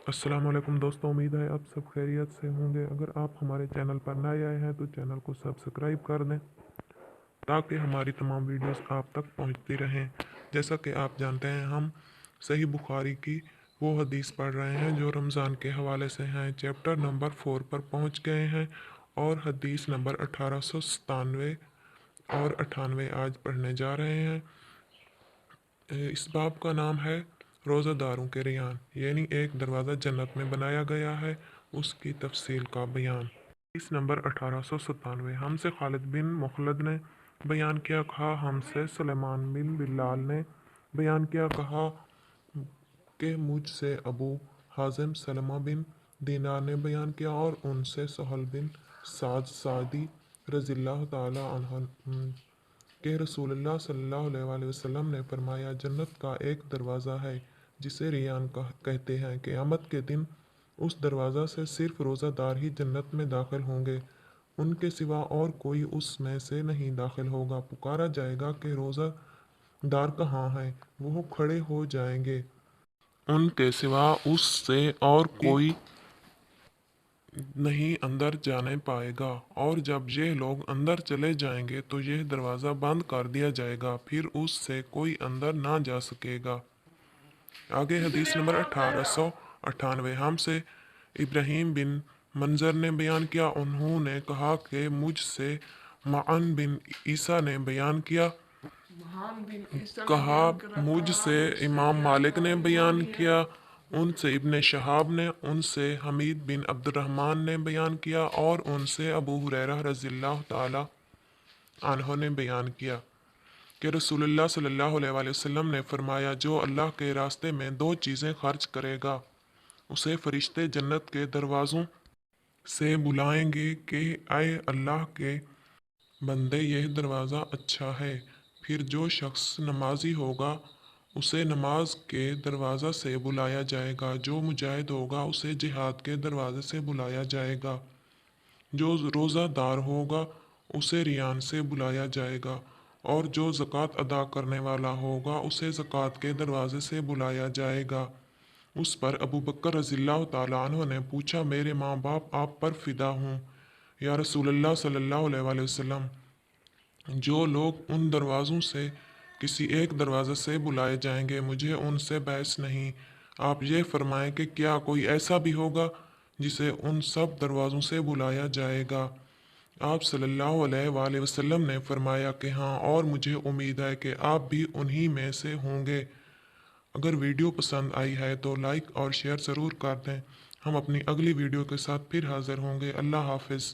अस्सलाम वालेकुम दोस्तों, उम्मीद है आप सब खैरियत से होंगे। अगर आप हमारे चैनल पर नए आए हैं तो चैनल को सब्सक्राइब कर दें ताकि हमारी तमाम वीडियोस आप तक पहुंचती रहें। जैसा कि आप जानते हैं, हम सही बुखारी की वो हदीस पढ़ रहे हैं जो रमज़ान के हवाले से हैं। चैप्टर नंबर 4 पर पहुंच गए हैं और हदीस नंबर 1897 और 98 आज पढ़ने जा रहे हैं। इस बाब का नाम है रोज़ादारों के रियान, यानी एक दरवाज़ा जन्नत में बनाया गया है, उसकी तफसील का बयान। इस नंबर 1897 हमसे खालिद बिन मुखलद ने बयान किया, कहा हमसे सुलेमान बिन बिलाल ने बयान किया, कहा कि मुझसे अबू हाजिम सलमा बिन दीनार ने बयान किया और उनसे सहल बिन साद सादी रज़ियल्लाहु ताला अन्हु कि रसूलुल्लाह सल्लल्लाहु अलैहि वसल्लम ने फरमाया, जन्नत का एक दरवाज़ा है जिसे रियान कहते हैं। क़यामत के दिन उस दरवाज़ा से सिर्फ रोज़ादार ही जन्नत में दाखिल होंगे, उनके सिवा और कोई उसमें से नहीं दाखिल होगा। पुकारा जाएगा कि रोज़ादार कहाँ हैं? वो खड़े हो जाएंगे, उनके सिवा उससे और कोई नहीं अंदर जाने पाएगा। और जब ये लोग अंदर चले जाएंगे तो यह दरवाज़ा बंद कर दिया जाएगा, फिर उससे कोई अंदर ना जा सकेगा। आगे हदीस नंबर 1898 हमसे इब्राहीम बिन मंजर ने बयान किया, उन्होंने कहा कि मुझसे मान बिन ईसा ने बयान किया, कहा मुझसे इमाम मालिक ने बयान किया, उनसे इब्ने शहाब ने, उनसे हमीद बिन अब्दुर्रहमान ने बयान किया और उनसे अबू हुरैरा रज़ियल्लाहु ताला अन्हु ने बयान किया कि रसूलुल्लाह सल्लल्लाहु अलैहि वसल्लम ने फरमाया, जो अल्लाह के रास्ते में दो चीज़ें खर्च करेगा उसे फरिश्ते जन्नत के दरवाज़ों से बुलाएंगे कि आए अल्लाह के बंदे, यह दरवाज़ा अच्छा है। फिर जो शख्स नमाजी होगा उसे नमाज के दरवाज़ा से बुलाया जाएगा, जो मुजाहिद होगा उसे जिहाद के दरवाज़े से बुलाया जाएगा, जो रोज़ादार होगा उसे रियान से बुलाया जाएगा, और जो ज़कात अदा करने वाला होगा उसे ज़कात के दरवाज़े से बुलाया जाएगा। उस पर अबू बकर रज़ियल्लाहु ताला अन्हु ने पूछा, मेरे माँ बाप आप पर फ़िदा हूँ या रसूलुल्लाह सल्लल्लाहु अलैहि वसल्लम। जो लोग उन दरवाज़ों से किसी एक दरवाज़े से बुलाए जाएंगे, मुझे उनसे बहस नहीं। आप ये फरमाएं कि क्या कोई ऐसा भी होगा जिसे उन सब दरवाज़ों से बुलाया जाएगा? आप सल्लल्लाहु अलैहि वसल्लम ने फरमाया कि हाँ, और मुझे उम्मीद है कि आप भी उन्हीं में से होंगे। अगर वीडियो पसंद आई है तो लाइक और शेयर ज़रूर कर दें। हम अपनी अगली वीडियो के साथ फिर हाज़िर होंगे। अल्लाह हाफिज़।